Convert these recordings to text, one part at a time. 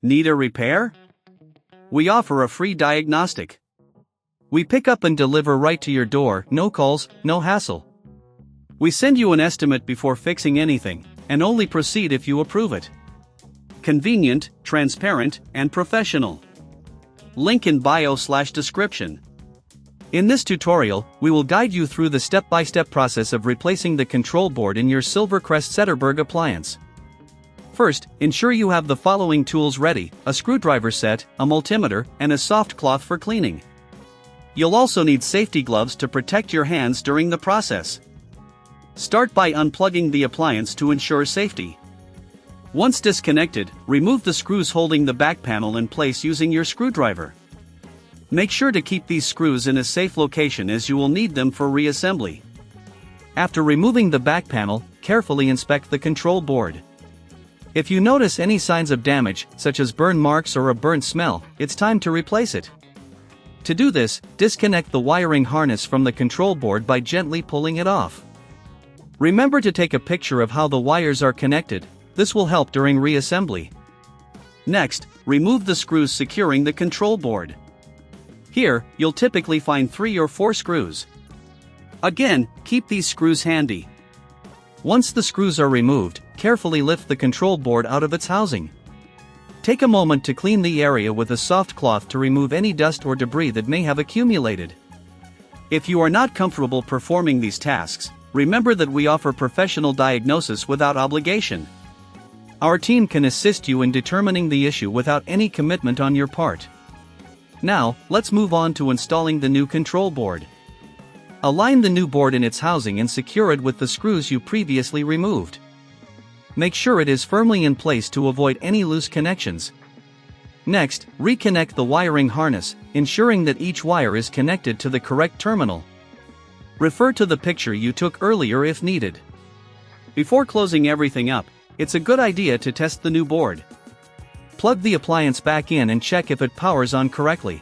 Need a repair? We offer a free diagnostic. We pick up and deliver right to your door, no calls, no hassle. We send you an estimate before fixing anything, and only proceed if you approve it. Convenient, transparent, and professional. Link in bio/description. In this tutorial, we will guide you through the step-by-step process of replacing the control board in your Silvercrest Zetterberg appliance. First, ensure you have the following tools ready: a screwdriver set, a multimeter, and a soft cloth for cleaning. You'll also need safety gloves to protect your hands during the process. Start by unplugging the appliance to ensure safety. Once disconnected, remove the screws holding the back panel in place using your screwdriver. Make sure to keep these screws in a safe location as you will need them for reassembly. After removing the back panel, carefully inspect the control board. If you notice any signs of damage, such as burn marks or a burnt smell, it's time to replace it. To do this, disconnect the wiring harness from the control board by gently pulling it off. Remember to take a picture of how the wires are connected. This will help during reassembly. Next, remove the screws securing the control board. Here, you'll typically find 3 or 4 screws. Again, keep these screws handy. Once the screws are removed, carefully lift the control board out of its housing. Take a moment to clean the area with a soft cloth to remove any dust or debris that may have accumulated. If you are not comfortable performing these tasks, remember that we offer professional diagnosis without obligation. Our team can assist you in determining the issue without any commitment on your part. Now, let's move on to installing the new control board. Align the new board in its housing and secure it with the screws you previously removed. Make sure it is firmly in place to avoid any loose connections. Next, reconnect the wiring harness, ensuring that each wire is connected to the correct terminal. Refer to the picture you took earlier if needed. Before closing everything up, it's a good idea to test the new board. Plug the appliance back in and check if it powers on correctly.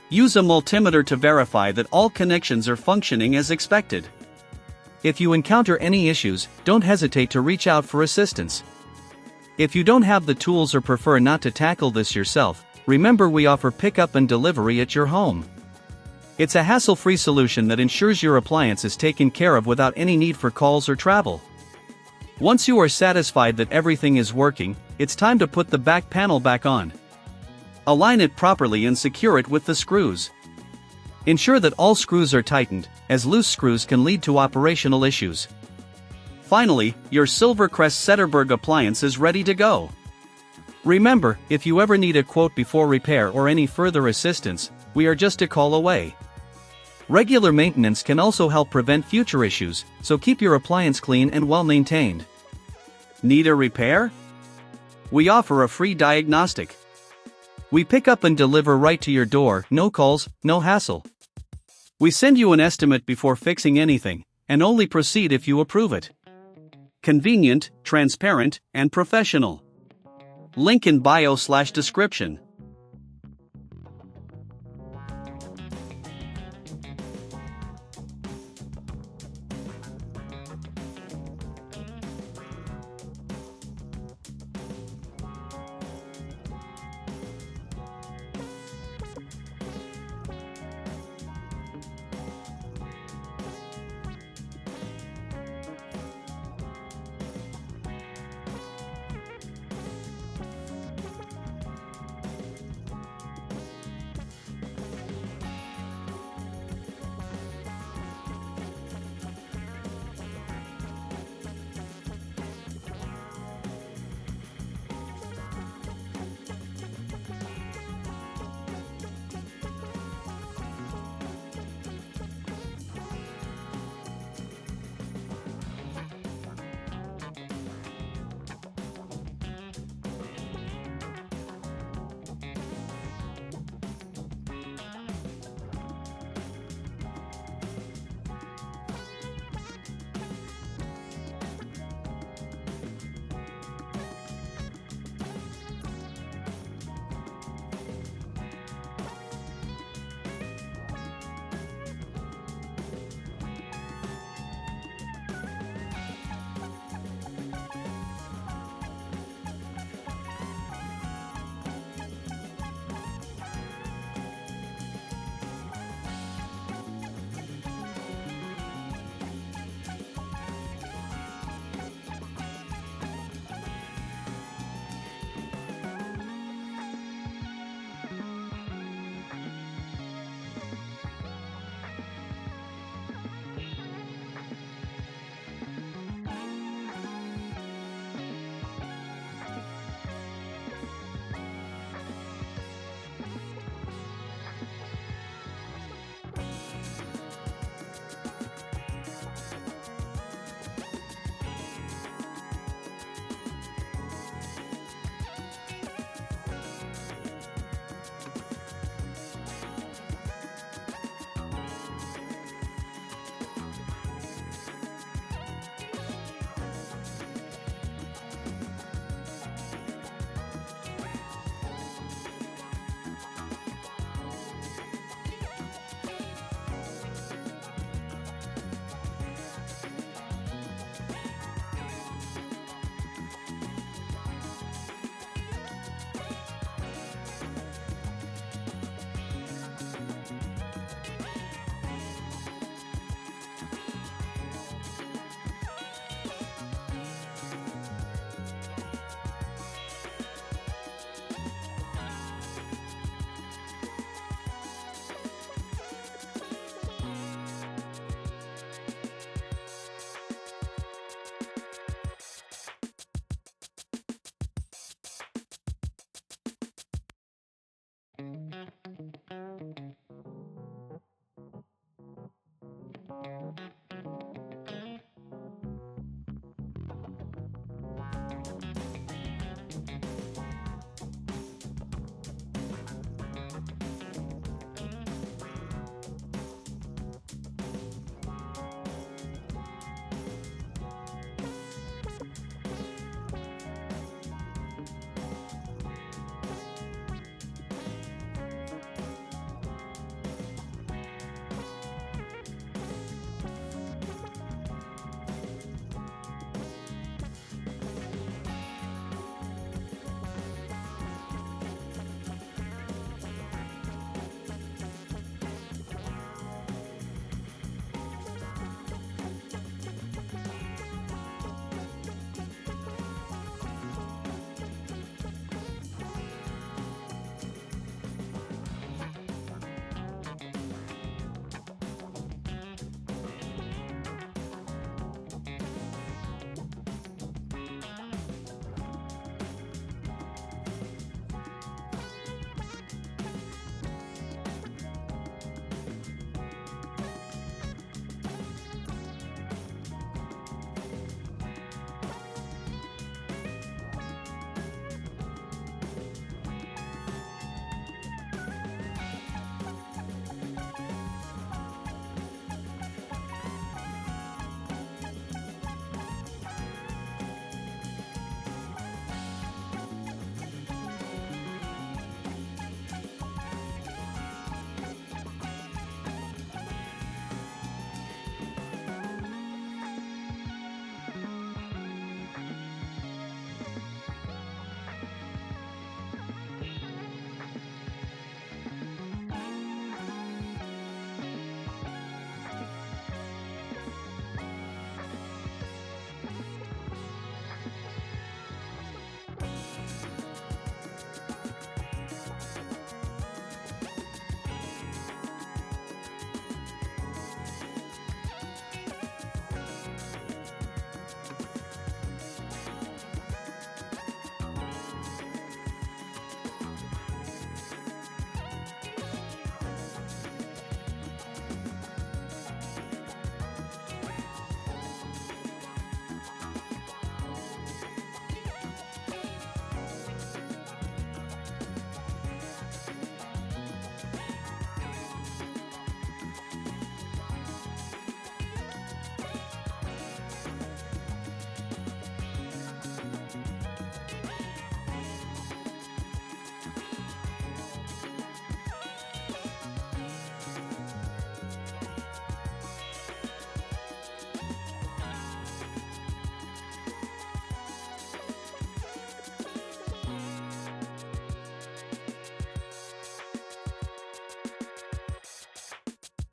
Use a multimeter to verify that all connections are functioning as expected. If you encounter any issues, don't hesitate to reach out for assistance. If you don't have the tools or prefer not to tackle this yourself, remember we offer pickup and delivery at your home. It's a hassle-free solution that ensures your appliance is taken care of without any need for calls or travel. Once you are satisfied that everything is working, it's time to put the back panel back on. Align it properly and secure it with the screws. Ensure that all screws are tightened, as loose screws can lead to operational issues. Finally, your Silvercrest Zetterberg appliance is ready to go. Remember, if you ever need a quote before repair or any further assistance, we are just a call away. Regular maintenance can also help prevent future issues, so keep your appliance clean and well maintained. Need a repair? We offer a free diagnostic. We pick up and deliver right to your door, no calls, no hassle. We send you an estimate before fixing anything, and only proceed if you approve it. Convenient, transparent, and professional. Link in bio/description.